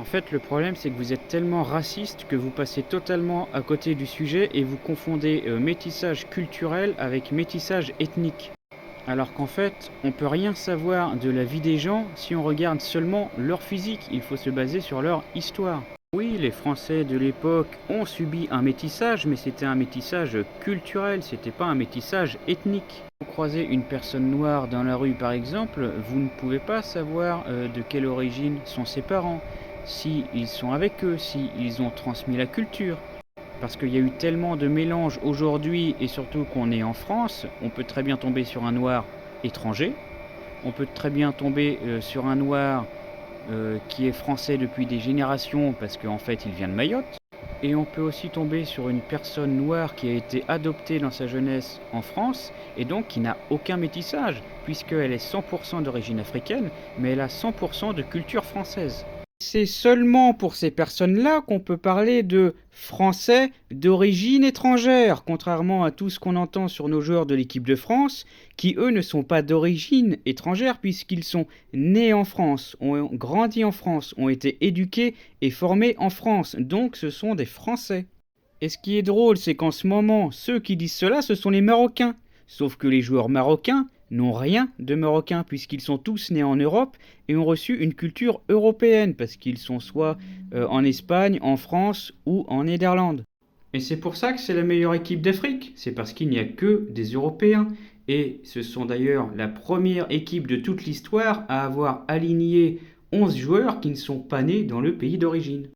En fait, le problème, c'est que vous êtes tellement raciste que vous passez totalement à côté du sujet et vous confondez métissage culturel avec métissage ethnique. Alors qu'en fait, on peut rien savoir de la vie des gens si on regarde seulement leur physique. Il faut se baser sur leur histoire. Oui, les Français de l'époque ont subi un métissage, mais c'était un métissage culturel, c'était pas un métissage ethnique. Vous croisez une personne noire dans la rue par exemple, vous ne pouvez pas savoir de quelle origine sont ses parents, si ils sont avec eux, si ils ont transmis la culture. Parce qu'il y a eu tellement de mélanges aujourd'hui et surtout qu'on est en France, on peut très bien tomber sur un noir étranger, on peut très bien tomber sur un noir qui est français depuis des générations parce qu'en fait il vient de Mayotte. Et on peut aussi tomber sur une personne noire qui a été adoptée dans sa jeunesse en France et donc qui n'a aucun métissage puisqu'elle est 100% d'origine africaine mais elle a 100% de culture française. C'est seulement pour ces personnes-là qu'on peut parler de Français d'origine étrangère, contrairement à tout ce qu'on entend sur nos joueurs de l'équipe de France, qui eux ne sont pas d'origine étrangère puisqu'ils sont nés en France, ont grandi en France, ont été éduqués et formés en France, donc ce sont des Français. Et ce qui est drôle, c'est qu'en ce moment, ceux qui disent cela, ce sont les Marocains. Sauf que les joueurs marocains n'ont rien de marocain puisqu'ils sont tous nés en Europe et ont reçu une culture européenne parce qu'ils sont soit en Espagne, en France ou en Néderlande. Et c'est pour ça que c'est la meilleure équipe d'Afrique, c'est parce qu'il n'y a que des Européens. Et ce sont d'ailleurs la première équipe de toute l'histoire à avoir aligné 11 joueurs qui ne sont pas nés dans le pays d'origine.